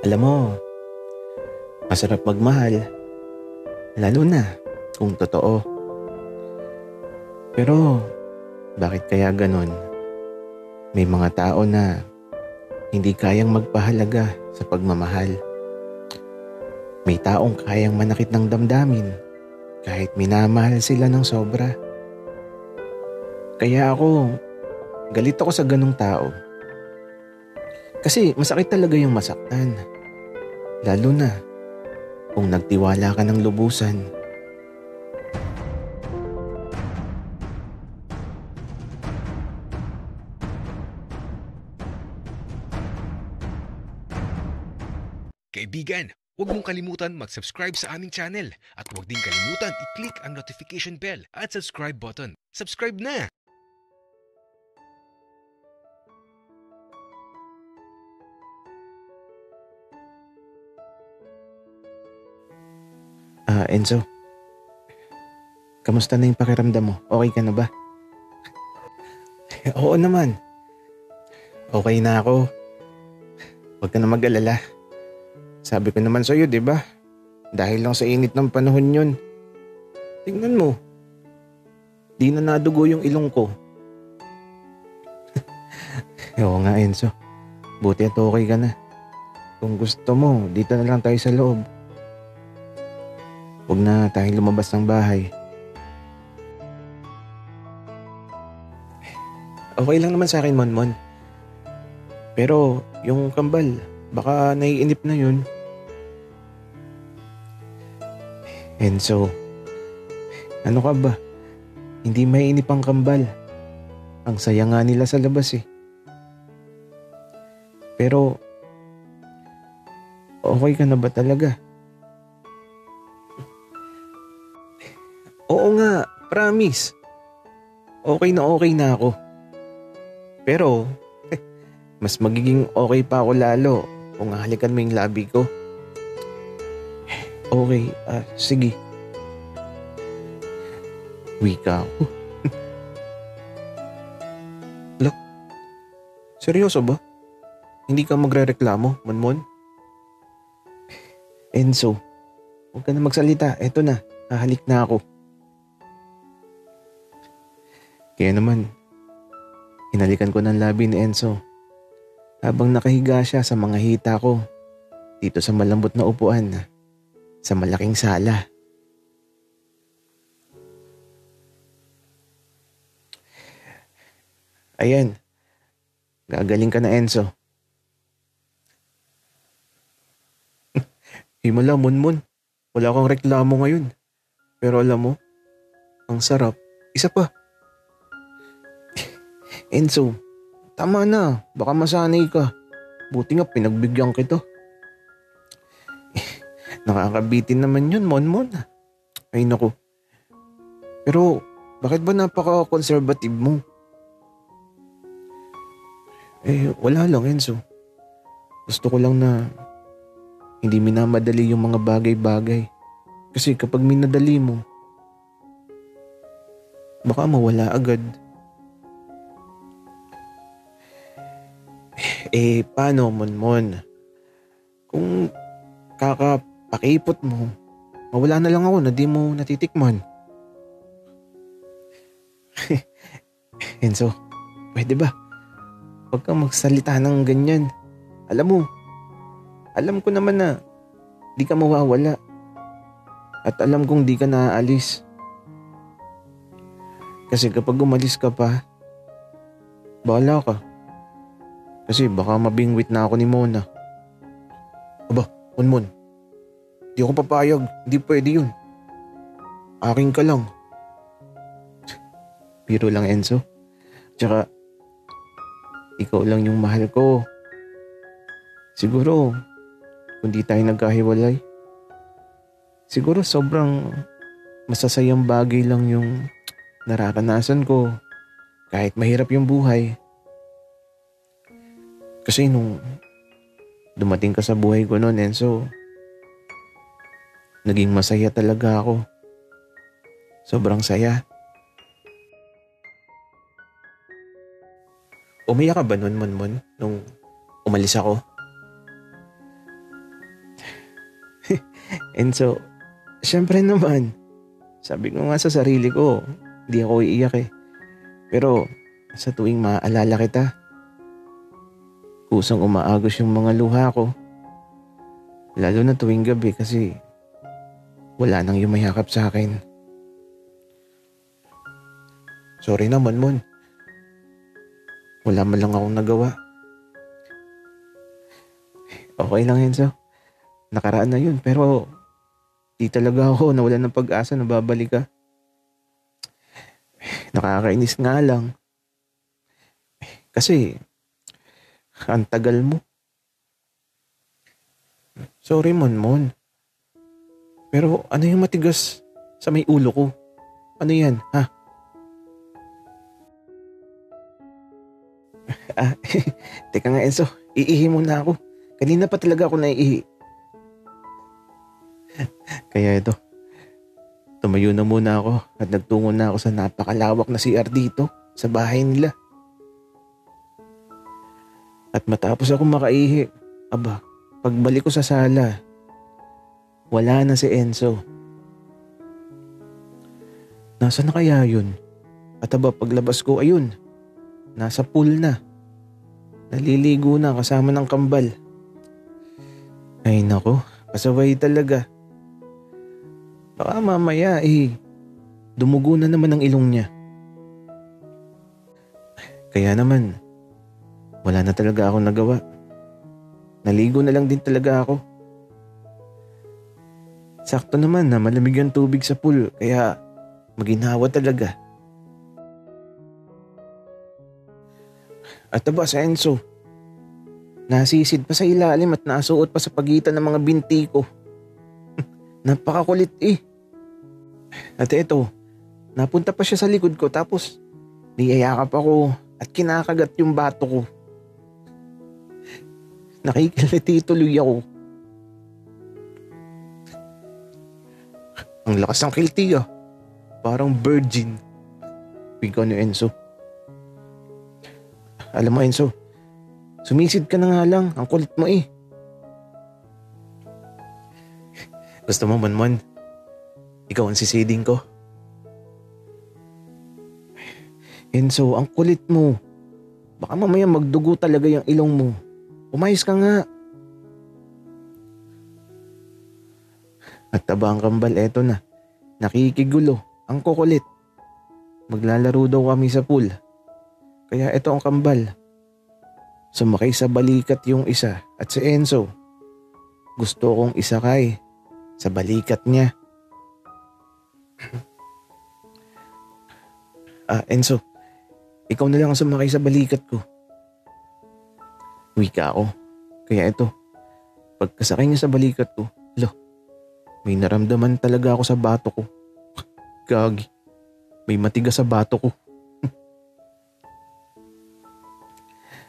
Alam mo, masarap magmahal, lalo na kung totoo. Pero bakit kaya ganon? May mga tao na hindi kayang magpahalaga sa pagmamahal. May taong kayang manakit ng damdamin kahit minamahal sila ng sobra. Kaya galit ako sa ganong tao. Kasi masakit talaga yung masaktan. Lalo na kung nagtiwala ka ng lubusan. Kaibigan, huwag mong kalimutan mag-subscribe sa aming channel at huwag din kalimutan i-click ang notification bell at subscribe button. Subscribe na! Enzo, kamusta na yung pakiramdam mo? Okay ka na ba? Oo naman. Okay na ako. Huwag ka na mag-alala. Sabi ko naman sa'yo, di ba? Dahil lang sa init ng panahon yun. Tingnan mo. Di na nadugo yung ilong ko. Oo nga, Enzo. Buti at okay ka na. Kung gusto mo, dito na lang tayo sa loob. Huwag na tayong lumabas ng bahay. Okay lang naman sa akin, Monmon. Pero yung kambal, baka naiinip na yun. Enzo, ano ka ba? Hindi maiinip ang kambal. Ang saya nga nila sa labas eh. Pero, okay ka na ba talaga? Oo nga, promise. Okay na ako. Pero, mas magiging okay pa ako lalo kung hahalikan mo yung labi ko. Okay, sige. Wika ako. Look, seryoso ba? Hindi ka magrereklamo, Monmon? Enzo, huwag ka na magsalita. Eto na, hahalik na ako. Kaya naman, hinalikan ko ng labi ni Enzo habang nakahiga siya sa mga hita ko dito sa malambot na upuan sa malaking sala. Ayan, gagaling ka na, Enzo. Himala, Monmon. Wala kang reklamo ngayon. Pero alam mo, ang sarap. Isa pa. Enzo, tama na. Baka masanay ka. Buti nga pinagbigyan kita. Nakakabitin naman yun, Monmon. Ay naku. Pero bakit ba napaka-conservative mo? Wala lang, Enzo. Gusto ko lang na hindi minamadali yung mga bagay-bagay. Kasi kapag minadali mo, baka mawala agad. Paano, Monmon? Kung kakapakipot mo, mawala na lang ako na di mo natitikman. Enzo, pwede ba? Huwag kang magsalita ng ganyan. Alam ko naman na di ka mawawala. At alam kong di ka naaalis. Kasi kapag umalis ka pa, bahala ka. Kasi baka mabingwit na ako ni Mona. Aba, Monmon. Di ako papayag. Hindi pwede yun. Akin ka lang. Biro lang, Enzo. Tsaka, ikaw lang yung mahal ko. Siguro, kung di tayo nagkahiwalay, siguro sobrang masasayang bagay lang yung nararanasan ko kahit mahirap yung buhay. Kasi nung dumating ka sa buhay ko noon, Enzo, naging masaya talaga ako. Sobrang saya. Umiyak ka ba nun, Monmon, nung umalis ako? Enzo, syempre naman, sabi ko nga sa sarili ko, hindi ako iiyak eh. Pero sa tuwing maaalala kita, kusang umaagos yung mga luha ko. Lalo na tuwing gabi kasi wala nang yumayakap sa akin. Sorry naman, Mon. Wala man lang akong nagawa. Okay lang, Enzo. Nakaraan na yun, pero di talaga ako nawalan ng pag-asa na babalik ka. Nakakainis nga lang. Kasi, ang tagal mo. Sorry, Mon. Pero ano yung matigas sa may ulo ko? Ano yan, ha? Teka nga, Enzo. Iihi muna ako. Kanina pa talaga ako naiihi. Kaya ito, tumayo na muna ako at nagtungo na ako sa napakalawak na CR dito sa bahay nila. At matapos ako makaihi, pagbalik ko sa sala, wala na si Enzo. Nasaan na kaya yun? At paglabas ko, ayun, nasa pool na. Naliligo na kasama ng kambal. Ay nako, pasaway talaga. Baka mamaya dumugo na naman ang ilong niya. Kaya naman, wala na talaga akong nagawa. Naligo na lang din talaga ako. Sakto naman na malamig ang tubig sa pool, kaya maginhawa talaga. At sa Enzo, nasisid pa sa ilalim at nasuot pa sa pagitan ng mga binti ko. Napakakulit eh. At ito, napunta pa siya sa likod ko tapos niyayakap ako at kinakagat yung bato ko. Nakikiliti tuloy ako. Ang lakas ng kiliti ah. Parang virgin. Ikaw ni Enzo. Alam mo Enzo, sumisid ka na nga lang. Ang kulit mo eh. Gusto mo Mon? Ikaw ang sisiding ko. Enzo, ang kulit mo. Baka mamaya magdugo talaga yung ilong mo. Umayos ka nga. At ang kambal, eto na. Nakikigulo. Ang kukulit. Maglalaro daw kami sa pool. Kaya eto ang kambal. Sumakay sa balikat yung isa. At si Enzo, gusto kong isakay sa balikat niya. Enzo, ikaw na lang ang sumakay sa balikat ko. Wika ako. Kaya ito, pagkasakay niya sa balikat ko, may naramdaman talaga ako sa bato ko. Gagi, may matigas sa bato ko.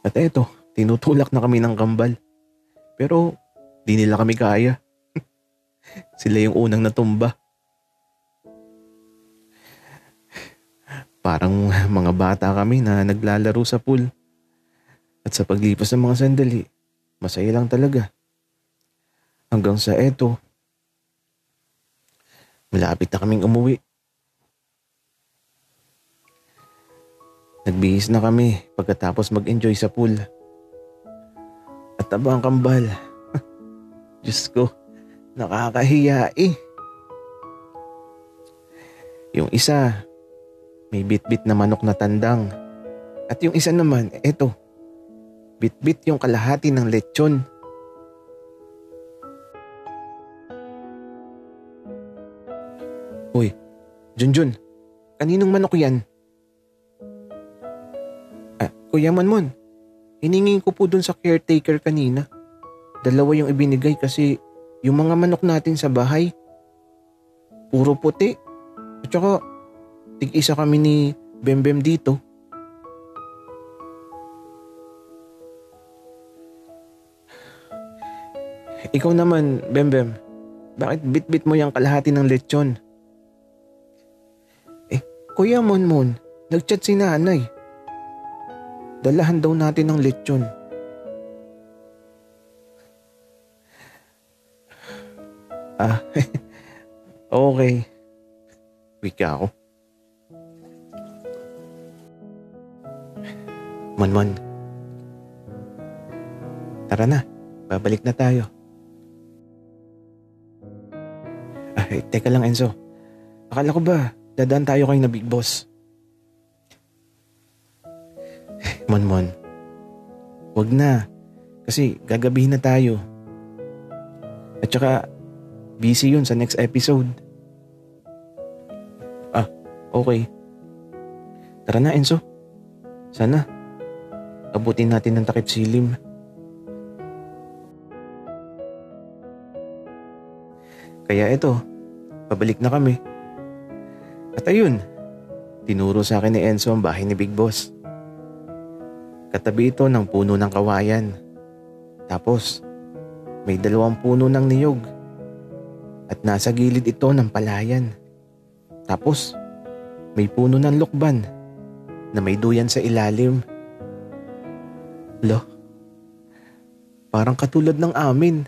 At eto, tinutulak na kami ng kambal. Pero di nila kami kaya. Sila yung unang natumba. Parang mga bata kami na naglalaro sa pool. At sa paglipas ng mga sandali, masaya lang talaga. Hanggang sa eto, malapit na kaming umuwi. Nagbihis na kami pagkatapos mag-enjoy sa pool. At ang kambal. Diyos ko, nakakahiya eh. Yung isa, may bit-bit na manok na tandang. At yung isa naman, eto, bit-bit yung kalahati ng lechon. Uy, Junjun, kaninong manok yan? Kuya Monmon, hiningin ko po dun sa caretaker kanina. 2 yung ibinigay kasi yung mga manok natin sa bahay, puro puti. At saka, tig-isa kami ni Bembem dito. Ikaw naman, Bembem, bakit bit-bit mo yung kalahati ng lechon? Kuya Monmon, nag-chat si nanay. Dalahan daw natin ng lechon. Wika ako. Monmon. Tara na, babalik na tayo. Teka lang Enzo. Akala ko ba dadaan tayo kayo na Big Boss? Monmon, wag na. Kasi gagabihin na tayo. At saka, busy yun sa next episode. Okay. Tara na Enzo. Sana, abutin natin ng takip silim. Kaya ito, pabalik na kami. At ayun, tinuro sa akin ni Enzo ang bahay ni Big Boss. Katabi ito ng puno ng kawayan. Tapos, may 2 puno ng niyog. At nasa gilid ito ng palayan. Tapos, may puno ng lukban na may duyan sa ilalim. Lo, parang katulad ng amin.